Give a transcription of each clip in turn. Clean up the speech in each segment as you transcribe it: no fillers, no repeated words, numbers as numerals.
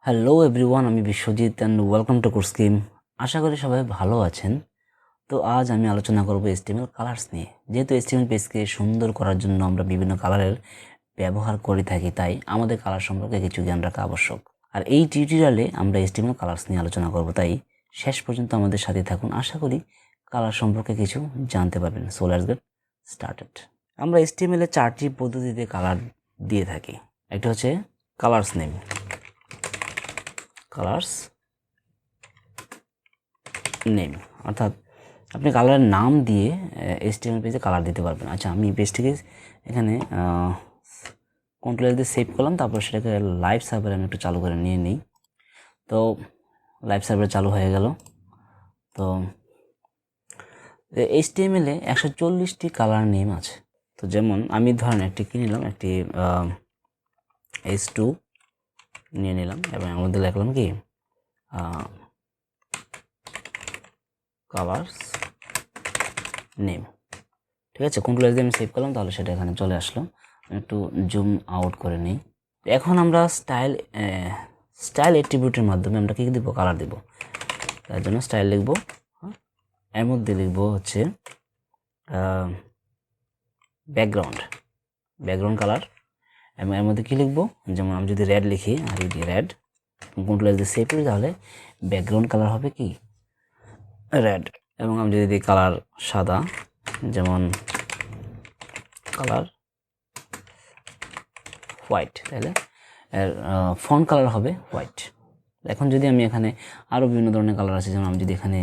Hello everyone, আমি Biswajit and welcome to CodeScheme। আশা করি সবাই ভালো আছেন। তো আজ আমি আলোচনা করব HTML কালার্স নিয়ে। যেহেতু HTML পেজকে সুন্দর করার জন্য আমরা বিভিন্ন কালারের ব্যবহার করে থাকি, তাই আমাদের কালার সম্পর্কে কিছু জ্ঞান রাখা আবশ্যক। আর এই টিউটোরিয়ালে আমরা HTML কালার্স নিয়ে আলোচনা করব, তাই শেষ পর্যন্ত আমাদের সাথে থাকুন। আশা করি কালার সম্পর্কে কিছু জানতে পারবেন। So let's get started. আমরা HTML এ 4টি পদ্ধতিতে কালার দিয়ে থাকি। একটা হচ্ছে কালার্স নেম, কালার্স নেম অর্থাৎ আপনি কালারের নাম দিয়ে HTML পেজে কালার দিতে পারবেন। আচ্ছা, আমি পেজটিকে এখানে কন্ট্রোল দিয়ে সেভ করলাম, তারপর সেটাকে লাইভ সার্ভারে আমি একটু চালু করে নিয়ে নিই। তো লাইভ সার্ভার চালু হয়ে গেল। তো HTML এ 140টি কালার নেম আছে। তো যেমন আমি ধরেন একটি কি নিলাম, একটি H2 নিয়ে নিলাম এবং এর মধ্যে লিখলাম কি কালার্স নেম। ঠিক আছে, কন্ট্রোল দিয়ে আমি সেভ করলাম, তাহলে সেটা এখানে চলে আসলো। আমি একটু জুম আউট করে নিই। এখন আমরা স্টাইল অ্যাট্রিবিউটের মাধ্যমে আমরা কি দিব, কালার দিব। তার জন্য স্টাইল লিখব, এর মধ্যে লিখব হচ্ছে ব্যাকগ্রাউন্ড কালার। এবং এর মধ্যে কি লিখব, যেমন আমি যদি রেড লিখি, আর যদি রেড কন্ট্রোল দিয়ে সেভ করি, তাহলে ব্যাকগ্রাউন্ড কালার হবে কি রেড। এবং আমি যদি দিই কালার সাদা, যেমন কালার হোয়াইট, তাহলে এর ফন্ট কালার হবে হোয়াইট। এখন যদি আমি এখানে আরও বিভিন্ন ধরনের কালার আছে, যেমন আমি যদি এখানে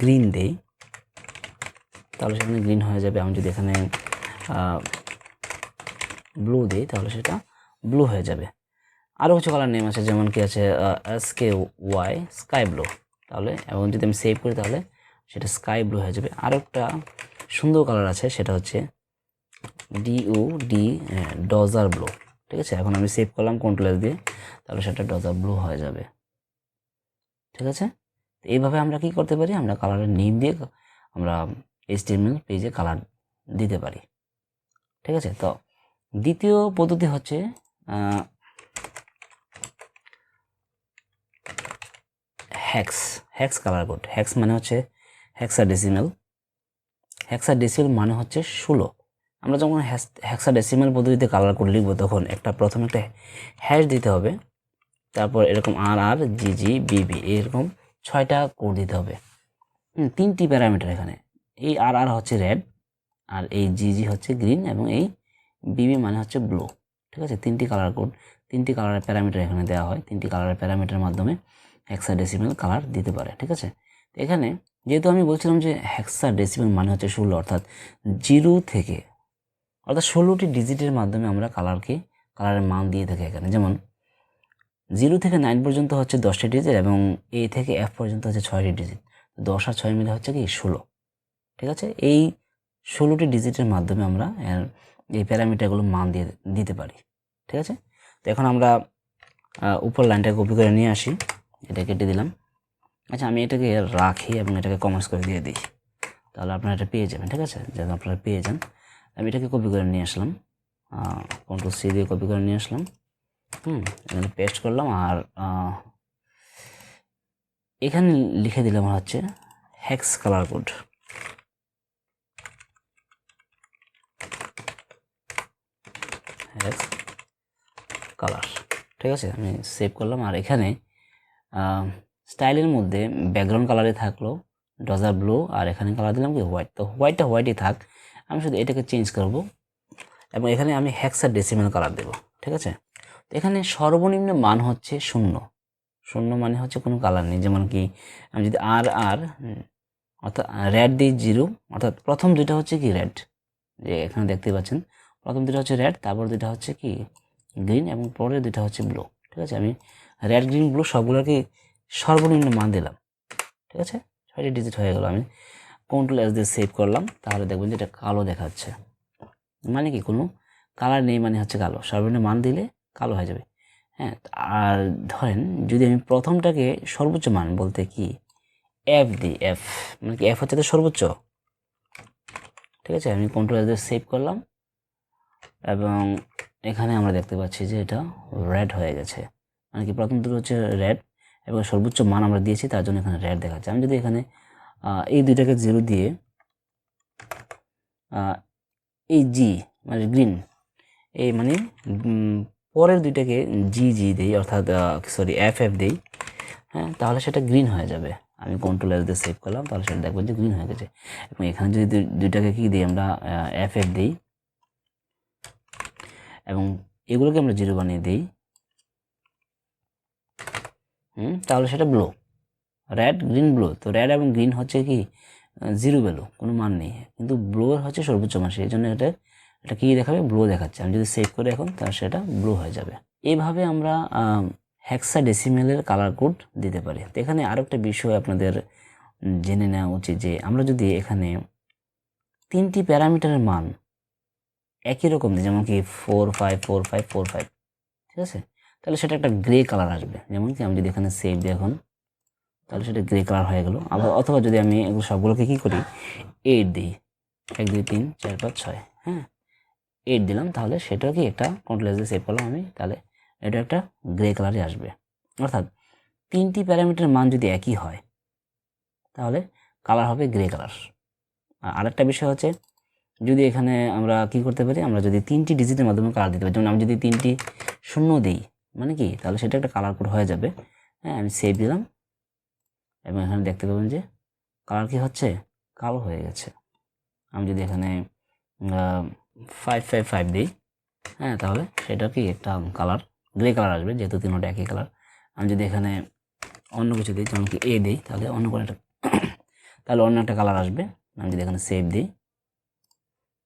গ্রিন দেই, তাহলে সেখানে গ্রিন হয়ে যাবে। আমি যদি এখানে ব্লু দিই, তাহলে সেটা ব্লু হয়ে যাবে। আরও কিছু কালার নেম আছে, যেমন কি আছে SKY স্কাই ব্লু। তাহলে এবং যদি আমি সেভ করি, তাহলে সেটা স্কাই ব্লু হয়ে যাবে। আরও একটা সুন্দর কালার আছে, সেটা হচ্ছে DUD ডজার ব্লু। ঠিক আছে, এখন আমি সেভ করলাম কন্ট্রোল দিয়ে, তাহলে সেটা ডজার ব্লু হয়ে যাবে। ঠিক আছে, এইভাবে আমরা কি করতে পারি, আমরা কালারের নেম দিয়ে আমরা HTML পেজে কালার দিতে পারি। ঠিক আছে, তো দ্বিতীয় পদ্ধতি হচ্ছে হ্যাক্স কালার কোড। হ্যাক্স মানে হচ্ছে হেক্সাডেসিমেল মানে হচ্ছে 16। আমরা যখন হেক্সাডেসিমেল পদ্ধতিতে কালার কোড লিখবো, তখন প্রথমে একটা হ্যাশ দিতে হবে, তারপর এরকম RRGGBB এরকম 6টা কোড দিতে হবে। 3টি প্যারামিটার এখানে। এই RR হচ্ছে রেড, আর এই GG হচ্ছে গ্রিন, এবং এই BB মানে হচ্ছে ব্লু। ঠিক আছে, 3টি কালার কোড, 3টি কালারের প্যারামিটার এখানে দেওয়া হয়। 3টি কালারের প্যারামিটারের মাধ্যমে হেক্সাডেসিমেল কালার দিতে পারে। ঠিক আছে, তো এখানে যেহেতু আমি বলছিলাম যে হেক্সাডেসিমেল মানে হচ্ছে 16, অর্থাৎ 0 থেকে 16টি ডিজিটের মাধ্যমে আমরা কালারের মান দিয়ে থাকি এখানে। যেমন 0 থেকে 9 পর্যন্ত হচ্ছে 10টি ডিজিট, এবং A থেকে F পর্যন্ত হচ্ছে 6টি ডিজিট। 10 আর 6 মিলে হচ্ছে কি 16। ঠিক আছে, এই 16টি ডিজিটের মাধ্যমে আমরা এই প্যারামিটারগুলো মান দিতে পারি। ঠিক আছে, তো এখন আমরা উপর লাইনটা কপি করে নিয়ে আসি, এটা কেটে দিলাম। আচ্ছা, আমি এটাকে রাখি এবং এটাকে কমার্স করে দিয়ে দিই, তাহলে আপনারা এটা পেয়ে যাবেন। ঠিক আছে, যাতে আপনারা পেয়ে যান। আমি এটাকে কপি করে নিয়ে আসলাম, কন্ট্রোল C দিয়ে কপি করে নিয়ে আসলাম, এখানে পেস্ট করলাম, আর এখানে লিখে দিলাম হচ্ছে hex colour code. Hex colour. ঠিক আছে, আমি সেভ করলাম, আর এখানে স্টাইলের মধ্যে ব্যাকগ্রাউন্ড কালারে থাকলো ডজার ব্লু, আর এখানে কালার দিলাম কি হোয়াইট। তো হোয়াইটটা হোয়াইটই থাক, আমি শুধু এটাকে চেঞ্জ করব, এবং এখানে আমি হেক্সাডেসিমেল কালার দেব। ঠিক আছে, তো এখানে সর্বনিম্ন মান হচ্ছে 0 মানে হচ্ছে কোনো কালার নেই। যেমন কি আমি যদি RR অর্থাৎ রেড দিই 0, অর্থাৎ প্রথম দুইটা হচ্ছে কি রেড, যে এখানে দেখতে পাচ্ছেন প্রথম দুটো হচ্ছে রেড, তারপর দুটো হচ্ছে কি গ্রিন, এবং পরে দুটো হচ্ছে ব্লু। ঠিক আছে, আমি রেড গ্রিন ব্লু সবগুলোকে সর্বনিম্ন মান দিলাম। ঠিক আছে, 6টি ডিজিট হয়ে গেল। আমি কন্ট্রোল S দিয়ে সেভ করলাম, তাহলে দেখবেন যে এটা কালো দেখাচ্ছে। মানে কি কোনো কালার নেই, মানে হচ্ছে কালো। সর্বনিম্ন মান দিলে কালো হয়ে যাবে। হ্যাঁ, আর ধরেন যদি আমি প্রথমটাকে সর্বোচ্চ মান বলতে কি F দিই, F মানে কি F হচ্ছে তো সর্বোচ্চ। ঠিক আছে, আমি কন্ট্রোল S দিয়ে সেভ করলাম, এবং এখানে আমরা দেখতে পাচ্ছি যে এটা রেড হয়ে গেছে। মানে কি প্রথম দুটো হচ্ছে রেড এবং সর্বোচ্চ মান আমরা দিয়েছি তার জন্য এখানে রেড দেখাচ্ছে। আমি যদি এখানে এই দুইটাকে 0 দিয়ে এই জি মানে গ্রিন এই মানে পরের দুইটাকে জি দেই, অর্থাৎ সরি এফ দেই, হ্যাঁ, তাহলে সেটা গ্রিন হয়ে যাবে। আমি কন্ট্রোল এস দিয়ে সেভ করলাম, তাহলে সেটা দেখবেন যে গ্রিন হয়ে গেছে। এবং এখানে যদি দুইটাকে কি দিই আমরা এফ দিই এবং এগুলোকে আমরা 0 বানিয়ে দিই, তাহলে সেটা ব্লু, রেড গ্রিন ব্লু। তো রেড এবং গ্রিন হচ্ছে কি 0 ভ্যালু, কোনো মান নেই, কিন্তু ব্লু হচ্ছে সর্বোচ্চ মান, সেই জন্য এটা কি দেখাবে, ব্লু দেখাচ্ছে। আমি যদি সেভ করি এখন তাহলে সেটা ব্লু হয়ে যাবে। এইভাবে আমরা হেক্সাডেসিমেলের কালার কোড দিতে পারি। তো এখানে আরও একটা বিষয় আপনাদের জেনে নেওয়া উচিত যে আমরা যদি এখানে 3টি প্যারামিটারের মান একই রকম দিই, যেমন কি 4 5 4 5 4 5, ঠিক আছে, তাহলে সেটা একটা গ্রে কালার আসবে। যেমন কি আমি যদি এখানে সেভ দিই এখন, তাহলে সেটা গ্রে কালার হয়ে গেল। আবার অথবা যদি আমি এগুলো সবগুলোকে কী করি 8 দিই, 1 2 3 4 5 6, হ্যাঁ 8 দিলাম, তাহলে সেটাও কি একটা কন্ট্রোল এস দিয়ে সেভ করলাম আমি, তাহলে এটা একটা গ্রে কালারই আসবে। অর্থাৎ 3টি প্যারামিটারের মান যদি একই হয় তাহলে কালার হবে গ্রে কালার। আর আরেকটা বিষয় হচ্ছে যদি এখানে আমরা কি করতে পারি, আমরা যদি 3টি ডিজিটের মাধ্যমে কালার দিতে পারি, যেমন আমি যদি 3টি 0 দিই মানে কি, তাহলে সেটা একটা কালার কোড হয়ে যাবে। হ্যাঁ, আমি সেভ দিলাম এবং এখানে দেখতে পাবেন যে কালার কি হচ্ছে, কালো হয়ে গেছে। আমি যদি এখানে 5 5 5 দিই, হ্যাঁ, তাহলে সেটা কি একটা কালার গ্রে কালার আসবে, যেহেতু তিনটা একই কালার। আমি যদি এখানে অন্য কিছু দিই, যেমন কি এ দিই, তাহলে অন্য কোনো একটা তাহলে অন্য একটা কালার আসবে। আমি যদি এখানে সেভ দিই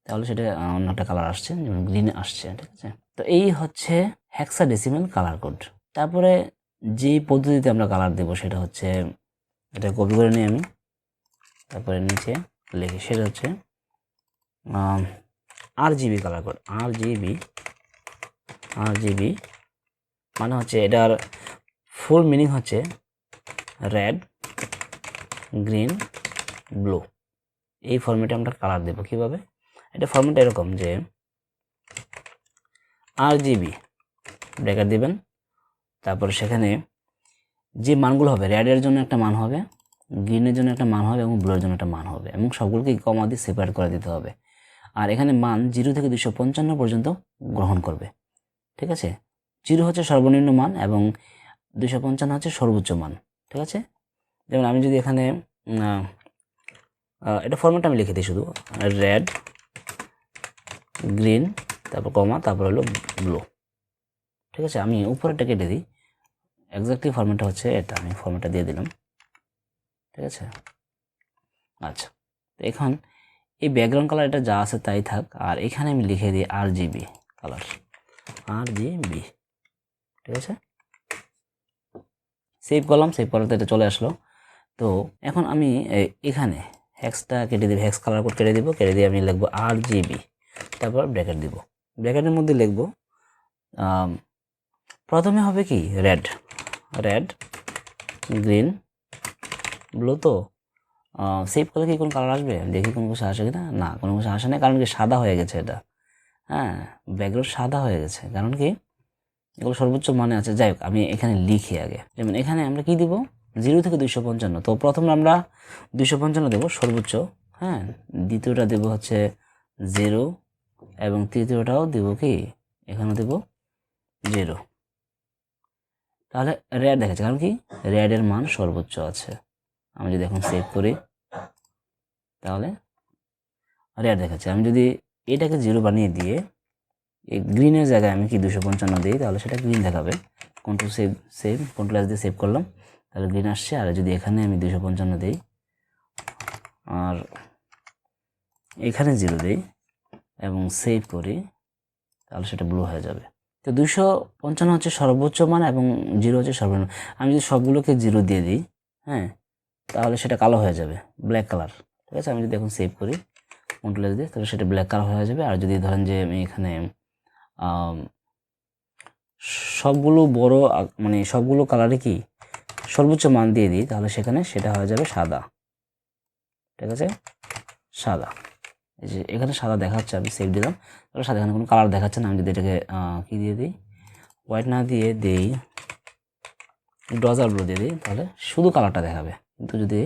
তাহলে সেটা অন্য একটা কালার আসছে, যেমন গ্রিন আসছে, ঠিক আছে। তো এই হচ্ছে হেক্সাডেসিমেল কালার কোড। তারপরে যে পদ্ধতিতে আমরা কালার দেব সেটা হচ্ছে, এটা কপি করে নিই আমি, তারপরে নিচে লিখি, সেটা হচ্ছে RGB কালার কোড। RGB মানে হচ্ছে এটার ফুল মিনিং হচ্ছে রেড গ্রিন ব্লু। এই ফরম্যাটে আমরা কালার দেব। কিভাবে? এটা ফরম্যাট এরকম যে RGB ব্র্যাকেট দিবেন, তারপর সেখানে যে মানগুলো হবে, রেডের জন্য একটা মান হবে, গ্রিনের জন্য একটা মান হবে এবং ব্লুর জন্য একটা মান হবে, এবং সবগুলোকে কমা দিয়ে সেপারেট করে দিতে হবে। আর এখানে মান 0 থেকে 255 পর্যন্ত গ্রহণ করবে, ঠিক আছে। 0 হচ্ছে সর্বনিম্ন মান এবং 255 হচ্ছে সর্বোচ্চ মান, ঠিক আছে। যেমন আমি যদি এখানে এটা ফরম্যাট আমি লিখে দিই শুধু, রেড গ্রিন তারপর কমা তারপর হলো ব্লু, ঠিক আছে। আমি উপরেরটা কেটে দিই, এক্স্যাক্টলি ফরম্যাটটা হচ্ছে এটা, আমি ফরম্যাটটা দিয়ে দিলাম, ঠিক আছে। আচ্ছা, তো এখন এই ব্যাকগ্রাউন্ড কালার এটা যা আছে তাই থাক, আর এখানে আমি লিখে দিই RGB কালার, RGB, ঠিক আছে। সেভ করলাম, সেভ করাতে এটা চলে আসলো। তো এখন আমি এখানে হেক্সটা কেটে দিব, হেক্স কালার কোড কেটে দিব, কেটে দিয়ে আমি লিখবো RGB, তারপর ব্র্যাকেট দিব। ব্র্যাকেটের মধ্যে লিখবো প্রথমে হবে কি রেড গ্রিন ব্লু। তো সেভ করলে কি কোনো কালার আসবে, দেখি কোনো কিছু আসে কিনা, না কোনো কিছু আসে না, কারণ কি সাদা হয়ে গেছে এটা, হ্যাঁ ব্যাকগ্রাউন্ড সাদা হয়ে গেছে, কারণ কি এগুলো সর্বোচ্চ মানে আছে। যাই হোক, আমি এখানে লিখি আগে, যেমন এখানে আমরা কি দিব 0 থেকে 255। তো প্রথমে আমরা 255 দেবো সর্বোচ্চ, হ্যাঁ, দ্বিতীয়টা দেব হচ্ছে 0 এবং তৃতীয়টাও দেব কি এখানে দেব 0। তাহলে রেড দেখাচ্ছে, কারণ কি রেডের মান সর্বোচ্চ আছে। আমি যদি এখন সেভ করি তাহলে রেড দেখাচ্ছে। আমি যদি এটাকে 0 বানিয়ে দিয়ে এই গ্রিনের জায়গায় আমি কি 255 দিই, তাহলে সেটা গ্রিন দেখাবে। কন্ট্রোল সেভ কন্ট্রোল এস দিয়ে সেভ করলাম, তাহলে গ্রিন আসছে। আর যদি এখানে আমি 255 দিই আর এখানে 0 দিই এবং সেভ করি, তাহলে সেটা ব্লু হয়ে যাবে। তো 255 হচ্ছে সর্বোচ্চ মান এবং 0 হচ্ছে সর্বনিম্ন। আমি যদি সবগুলোকে 0 দিয়ে দিই, হ্যাঁ, তাহলে সেটা কালো হয়ে যাবে, ব্ল্যাক কালার, ঠিক আছে। আমি যদি এখন সেভ করি কন্ট্রোল এস দিয়ে, তাহলে সেটা ব্ল্যাক কালার হয়ে যাবে। আর যদি ধরেন যে আমি এখানে সবগুলো বড় মানে সবগুলো কালারে কি সর্বোচ্চ মান দিয়ে দিই, তাহলে সেখানে সেটা হয়ে যাবে সাদা, ঠিক আছে, সাদা। এই যে এখানে সাদা দেখাচ্ছে, আমি সেভ দিলাম, তাহলে সাদা, এখানে কোনো কালার দেখাচ্ছে না। আমি যদি এটাকে কি দিয়ে দিই, হোয়াইট না দিয়ে দিই ডজার ব্লু দিয়ে দিই তাহলে শুধু কালারটা দেখাবে। কিন্তু যদি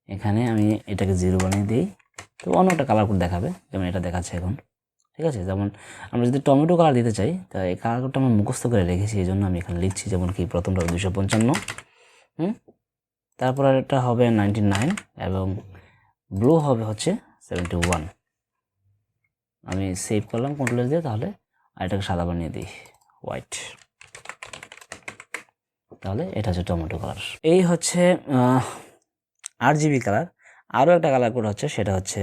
এখানে আমি এটাকে 0 বানিয়ে দিই তো অন্য একটা কালার কোড দেখাবে, যেমন এটা দেখাচ্ছে এখন। ঠিক আছে, যেমন আমরা যদি টমেটো কালার দিতে চাই তা এই কালার কোডটা আমরা মুখস্থ করে রেখেছি, এই জন্য আমি এখানে লিখছি। যেমন কি প্রথমটা 255, তারপর এটা হবে 99 এবং ব্লু হবে হচ্ছে 71। আমি সেভ করলাম কন্ট্রোল দিয়ে, তাহলে আর এটাকে সাদা বানিয়ে দিই হোয়াইট, তাহলে এটা হচ্ছে টমেটো কালার। এই হচ্ছে RGB কালার। আরও একটা কালার কোড হচ্ছে, সেটা হচ্ছে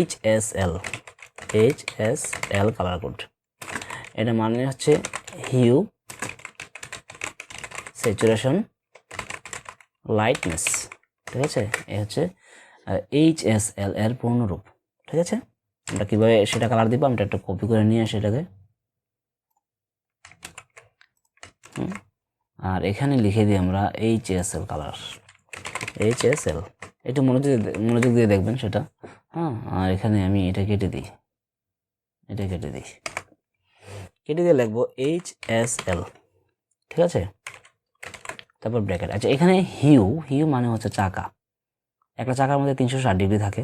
HSL কালার কোড। এটা মানে হচ্ছে হিউ, স্যাচুরেশন, লাইটনেস। ঠিক আছে, এ হচ্ছে HSL এর পূর্ণরূপ। ঠিক আছে, আমরা কীভাবে সেটা কালার দিব, আমরা একটা কপি করে নিয়ে আসি এটাকে, আর এখানে লিখে দিই আমরা HSL কালার, HSL। একটু মনোযোগ দিয়ে দেখবেন সেটা। আর এখানে আমি এটা কেটে দিই, কেটে দিয়ে লিখবো HSL। ঠিক আছে, তারপর ব্র্যাকেট। আচ্ছা, এখানে হিউ মানে হচ্ছে চাকা। একটা চাকার মধ্যে 360 ডিগ্রি থাকে,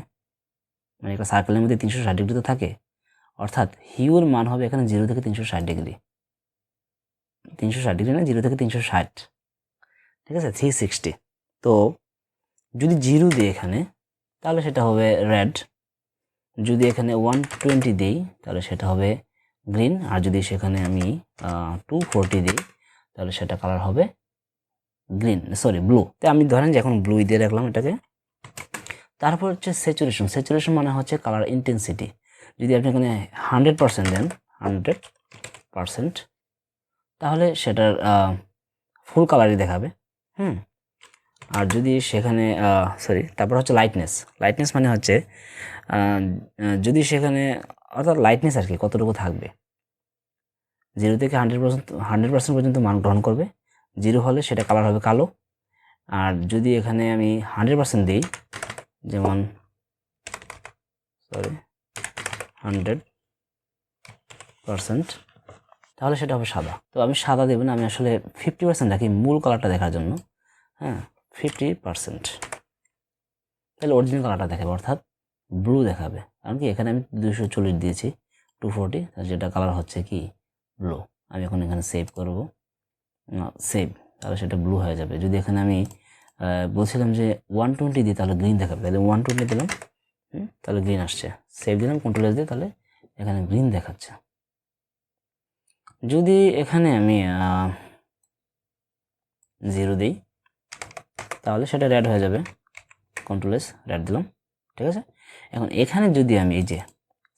মানে একটা সার্কেলের মধ্যে 360 ডিগ্রি তো থাকে, অর্থাৎ হিউর মান হবে এখানে 0 থেকে 360 ডিগ্রি। 360 ডিগ্রি না, 0 থেকে 360। ঠিক আছে, 360। তো যদি 0 দিই এখানে তাহলে সেটা হবে রেড, যদি এখানে 120 দিই তাহলে সেটা হবে গ্রিন, আর যদি সেখানে আমি 240 দিই তাহলে সেটা কালার হবে ব্লু। তো আমি ধরেন যে এখন ব্লু দিয়ে রাখলাম এটাকে। তারপর হচ্ছে স্যাচুরেশন মানে হচ্ছে কালার ইন্টেন্সিটি। যদি আপনি এখানে 100% দেন, 100%, তাহলে সেটার ফুল কালারই দেখাবে। আর যদি সেখানে তারপর হচ্ছে লাইটনেস মানে হচ্ছে যদি সেখানে, অর্থাৎ লাইটনেস আর কি কতটুকু থাকবে। 0 থেকে 100% পর্যন্ত মান গ্রহণ করবে। 0 হলে সেটা কালার হবে কালো। আর যদি এখানে আমি 100% দিই, যেমন 100%, তাহলে সেটা হবে সাদা। তো আমি সাদা দেব না, আমি আসলে 50% রাখি মূল কালারটা দেখার জন্য। 50%, তাহলে অরিজিনাল কালারটা দেখাবে, অর্থাৎ ব্লু দেখাবে। কারণ কি এখানে আমি 240 দিয়েছি, 240, যেটা কালার হচ্ছে কি ব্লু। আমি এখন এখানে সেভ করব, তাহলে সেটা ব্লু হয়ে যাবে। যদি এখানে আমি বলছিলাম যে 120 দিই তাহলে গ্রিন দেখাবে, তাহলে 120 দিলাম, তাহলে গ্রিন আসছে। সেভ দিলাম কন্ট্রোল এস দিয়ে, তাহলে এখানে গ্রিন দেখাচ্ছে। যদি এখানে আমি 0 দিই তাহলে সেটা রেড হয়ে যাবে, কন্ট্রোল এস, রেড দিলাম। ঠিক আছে, এখন এখানে যদি আমি এই যে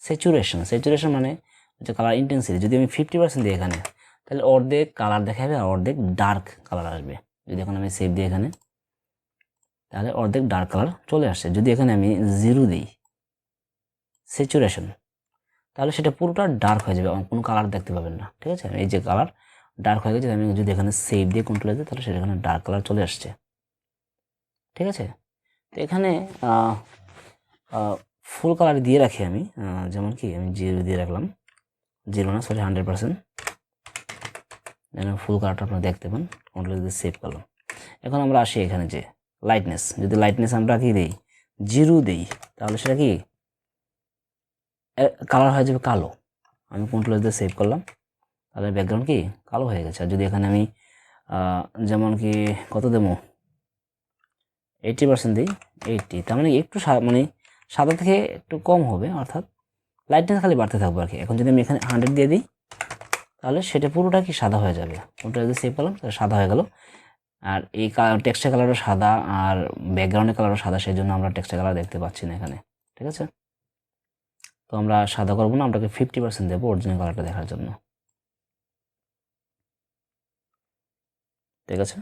স্যাচুরেশন মানে হচ্ছে কালার ইন্টেন্সিটি, যদি আমি 50% দিই এখানে, তাহলে অর্ধেক কালার দেখাবে আর অর্ধেক ডার্ক কালার আসবে। যদি এখন আমি সেভ দিই এখানে, তাহলে অর্ধেক ডার্ক কালার চলে আসছে। যদি এখানে আমি 0 দিই স্যাচুরেশন, তাহলে সেটা পুরোটা ডার্ক হয়ে যাবে, কোনো কালার দেখতে পাবেন না। ঠিক আছে, এই যে কালার ডার্ক হয়ে গেছে, আমি যদি এখানে সেভ দিয়ে কন্ট্রোল দিই তাহলে সেটা এখানে ডার্ক কালার চলে আসছে। ঠিক আছে, তো এখানে ফুল কালার দিয়ে রাখি আমি, যেমন কি আমি 0 দিয়ে রাখলাম, 100%, যেন ফুল কালারটা আপনারা দেখতে পান। কন্ট্রোল দিয়ে সেভ করলাম। এখন আমরা আসি এখানে যে লাইটনেস, যদি লাইটনেস আমরা কি দিই 0 দিই তাহলে সেটা কি কালার হয়ে যাবে কালো। আমি কন্ট্রোল দিয়ে সেভ করলাম, তাহলে ব্যাকগ্রাউন্ড কি কালো হয়ে গেছে। আর যদি এখানে আমি যেমন কি কত দেবো 80% দিই, 80, তার মানে একটু মানে সাদা থেকে একটু কম হবে, অর্থাৎ লাইটনেস খালি বাড়তে থাকবে আর কি। এখন যদি আমি এখানে 100 দিয়ে দিই তাহলে সেটা পুরোটা কি সাদা হয়ে যাবে। কন্ট্রোল দিয়ে সেভ করলাম, তাহলে সাদা হয়ে গেল। আর এই টেক্সচার কালারও সাদা আর ব্যাকগ্রাউন্ডের কালারও সাদা, সেই জন্য আমরা টেক্সচার কালার দেখতে পাচ্ছি না এখানে। ঠিক আছে, তো আমরা সাদা করবো না, আমরাকে 50% দেবো অরিজিনাল কালারটা দেখার জন্য। ঠিক আছে,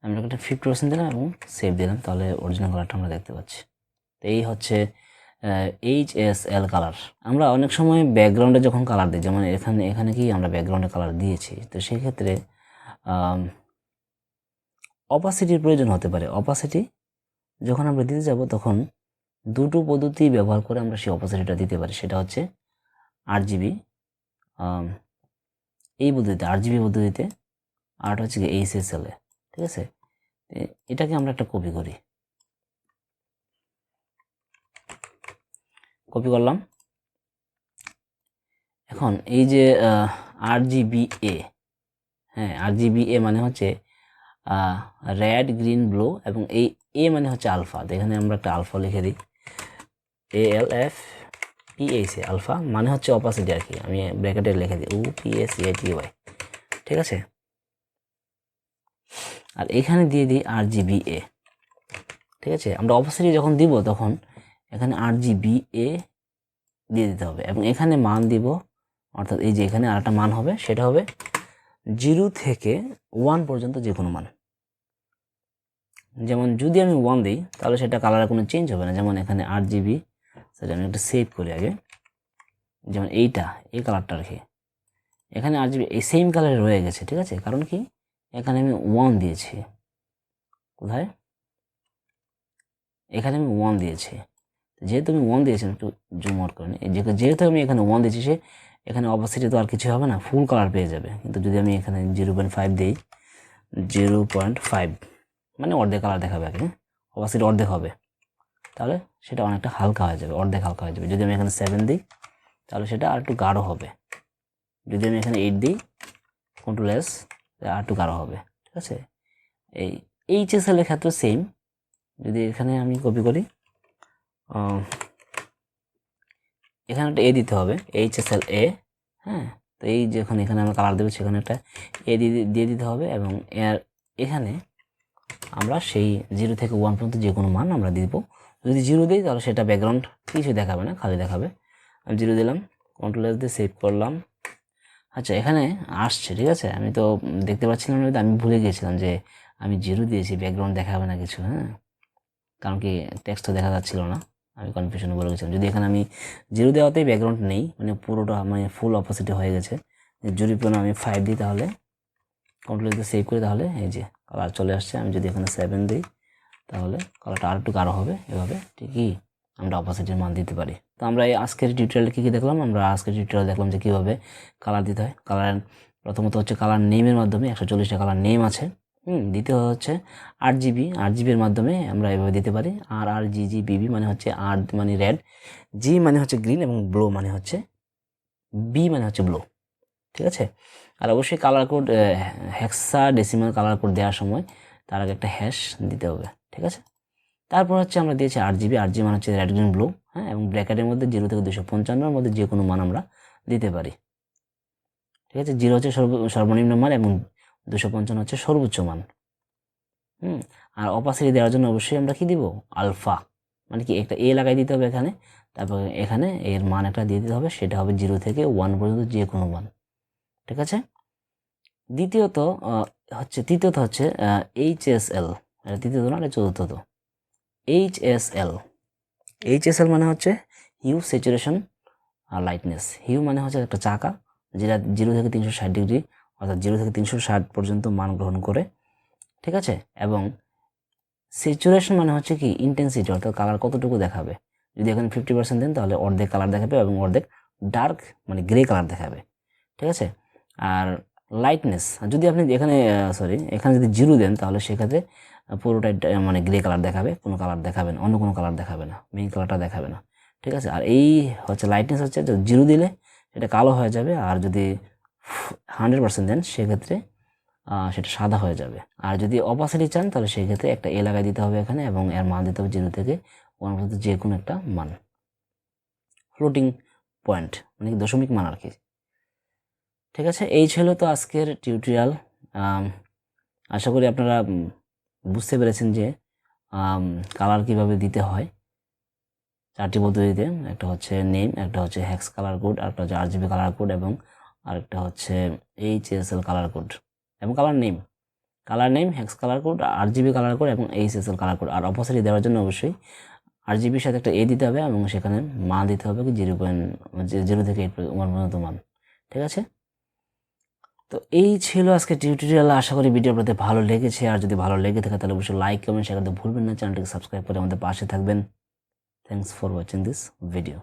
আমরা একটা 50% দিলাম এবং সেভ দিলাম, তাহলে অরিজিনাল কালারটা আমরা দেখতে পাচ্ছি। তো এই হচ্ছে HSL কালার। আমরা অনেক সময় ব্যাকগ্রাউন্ডে যখন কালার দিই, যেমন এখানে কি আমরা ব্যাকগ্রাউন্ডে কালার দিয়েছি, তো সেই ক্ষেত্রে অপাসিটির প্রয়োজন হতে পারে। অপাসিটি যখন আমরা দিতে যাব তখন দুটো পদ্ধতি ব্যবহার করে আমরা সেই অপাসিটিটা দিতে পারি। সেটা হচ্ছে RGB এই পদ্ধতিতে RGB পদ্ধতিতে, আর হচ্ছে কি HSL এ। ঠিক আছে, এটাকে আমরা একটা কপি করি, কপি করলাম। এখন এই যে RGBA, হ্যাঁ RGBA মানে হচ্ছে রেড, গ্রিন, ব্লু, এবং এই এ মানে হচ্ছে আলফা। তো এখানে আমরা একটা আলফা লিখে দিই, ALFPAC, আলফা মানে হচ্ছে অপাসিটি আর কি, আমি ব্র্যাকেটে লিখে দিই OPACITY। ঠিক আছে, আর এখানে দিয়ে দিই RGBA। ঠিক আছে, আমরা অপাসিটি যখন দিব তখন এখানে RGBA দিয়ে দিতে হবে, এবং এখানে মান দিব, অর্থাৎ এই যে এখানে আরেকটা মান হবে, সেটা হবে 0 থেকে 1 পর্যন্ত যে কোনো মান। যেমন যদি আমি 1 দিই তাহলে সেটা কালারে কোনো চেঞ্জ হবে না। যেমন এখানে RGB, সেটা আমি একটা সেভ করি আগে, যেমন এই কালারটা রাখি, এখানে RGB এই সেম কালারে রয়ে গেছে। ঠিক আছে, কারণ কি এখানে আমি 1 দিয়েছি, কোথায়, এখানে আমি 1 দিয়েছি। যেহেতু আমি 1 দিয়েছি, একটু জুম আউট করে নিই, যেহেতু আমি এখানে 1 দিয়েছি, সে এখানে অপাসিটি তো আর কিছু হবে না, ফুল কালার পেয়ে যাবে। কিন্তু যদি আমি এখানে 0.5 দিই, 0.5 মানে অর্ধেক কালার দেখাবে আর কি, অপাসিটি অর্ধেক হবে, তাহলে সেটা অনেকটা হালকা হয়ে যাবে, অর্ধেক হালকা হয়ে যাবে। যদি আমি এখানে 7 দিই তাহলে সেটা আর একটু গাঢ় হবে। যদি আমি এখানে 8 দিই, Ctrl+S, আর একটু গাঢ় হবে। ঠিক আছে, এই HSL এর ক্ষেত্রে সেম। যদি এখানে আমি কপি করি, এখানে একটা এ দিতে হবে, HSL A। হ্যাঁ, তো এই যখন এখানে আমরা কালার দেবো সেখানে একটা এ দিয়ে দিতে হবে, এবং এর এখানে আমরা সেই 0 থেকে 1 পর্যন্ত যে কোনো মান আমরা দিব। যদি 0 দিই তাহলে সেটা ব্যাকগ্রাউন্ড কিছু দেখাবে না, খালি দেখাবে। আমি 0 দিলাম, Ctrl+S দিয়ে সেভ করলাম। আচ্ছা, এখানে আসছে, ঠিক আছে, আমি তো দেখতে পাচ্ছিলাম না, আমি ভুলে গিয়েছিলাম যে আমি 0 দিয়েছি, ব্যাকগ্রাউন্ড দেখাবে না কিছু। হ্যাঁ, কারণ কি টেক্সট তো দেখা যাচ্ছিল না, আমি কনফিউশনে বলে গেছিলাম। যদি এখানে আমি 0 দেওয়াতেই ব্যাকগ্রাউন্ড নেই, মানে পুরোটা মানে ফুল অপোজিট হয়ে গেছে, যদি কোনো আমি 5 দিই তাহলে Ctrl+S দিয়ে সেভ করি, তাহলে এই যে কালার চলে আসছে। আমি যদি এখানে 7 দিই তাহলে কালারটা আর একটু গাঢ় হবে। এভাবে ঠিকই আমরা অপোজিটের মান দিতে পারি। তো আমরা এই আজকের টিউটোরিয়ালে কী দেখলাম, আমরা আজকের টিউটোরিয়াল দেখলাম যে কীভাবে কালার দিতে হয়। কালার প্রথমত হচ্ছে কালার নেমের মাধ্যমে, 140টা কালার নেম আছে। দ্বিতীয় হচ্ছে RGBর মাধ্যমে আমরা এভাবে দিতে পারি। RGBB মানে হচ্ছে R মানে রেড, G মানে হচ্ছে গ্রিন, এবং ব্লু মানে হচ্ছে মানে হচ্ছে ব্লু। ঠিক আছে, আর অবশ্যই colour code, hexadecimal colour code দেওয়ার সময় তার আগে একটা হ্যাশ দিতে হবে। ঠিক আছে, তারপর হচ্ছে আমরা দিয়েছি RGB মানে হচ্ছে রেড, গ্রিন, ব্লু। হ্যাঁ, এবং ব্র্যাকেটের মধ্যে 0 থেকে 255 মধ্যে যে কোনো মান আমরা দিতে পারি। ঠিক আছে, 0 হচ্ছে সর্বনিম্ন মান, এবং 255 হচ্ছে সর্বোচ্চ মান। আর অপাসিটি দেওয়ার জন্য অবশ্যই আমরা কি দিব, আলফা, মানে কি একটা লাগাই দিতে হবে এখানে, তারপর এখানে এর মান একটা দিয়ে দিতে হবে, সেটা হবে 0 থেকে 1 পর্যন্ত যে কোনো মান। ঠিক আছে, তৃতীয়ত হচ্ছে HSL, তৃতীয়ত না, এটা চতুর্থত। HSL মানে হচ্ছে হিউ, স্যাচুরেশন আর লাইটনেস। হিউ মানে হচ্ছে একটা চাকা, যেটা 0 থেকে 360 ডিগ্রি, অর্থাৎ 0 থেকে 360 পর্যন্ত মান গ্রহণ করে। ঠিক আছে, এবং স্যাচুরেশন মানে হচ্ছে কি ইন্টেন্সিটি, অর্থাৎ কালার কতটুকু দেখাবে। যদি এখানে 50% দেন তাহলে অর্ধেক কালার দেখাবে, এবং অর্ধেক ডার্ক মানে গ্রে কালার দেখাবে। ঠিক আছে, আর লাইটনেস, যদি আপনি এখানে এখানে যদি 0 দেন তাহলে সেক্ষেত্রে পুরোটাই মানে গ্রে কালার দেখাবে, কোনো কালার দেখাবে না, অন্য কোনো কালার দেখাবে না, মেইন কালারটা দেখাবে না। ঠিক আছে, আর এই হচ্ছে লাইটনেস হচ্ছে 0 দিলে সেটা কালো হয়ে যাবে, আর যদি 100% দেন সেক্ষেত্রে সেটা সাদা হয়ে যাবে। আর যদি অপাসিটি চান তাহলে সেক্ষেত্রে একটা লাগাই দিতে হবে এখানে, এবং এর মান দিতে হবে 0 থেকে 1 পর্যন্ত যে কোনো একটা মান, ফ্লোটিং পয়েন্ট মানে দশমিক মান আর কি। ঠিক আছে, এই ছিল তো আজকের টিউটোরিয়াল। আশা করি আপনারা বুঝতে পেরেছেন যে কালার কিভাবে দিতে হয় 4টি পদ্ধতিতে। একটা হচ্ছে নেম, একটা হচ্ছে হেক্স কালার কোড, আরেকটা হচ্ছে RGB কালার কোড, এবং আরেকটা হচ্ছে HSL কালার কোড, এবং colour name, hex colour code, RGB colour code, এবং HSL কালার কোড। আর অপোসিটি দেওয়ার জন্য অবশ্যই RGBর সাথে একটা দিতে হবে, এবং সেখানে মান দিতে হবে কি 0 থেকে 1 পর্যন্ত মান। ঠিক আছে, তো এই ছিল আজকে টিউটোরিয়াল। আশা করি ভিডিও আপনাদের ভালো লেগেছে, আর যদি ভালো লেগে থাকে তাহলে অবশ্যই লাইক, কমেন্ট শেয়ার করতে ভুলবেন না। চ্যানেলটিকে সাবস্ক্রাইব করে আমাদের পাশে থাকবেন। Thanks for watching this video.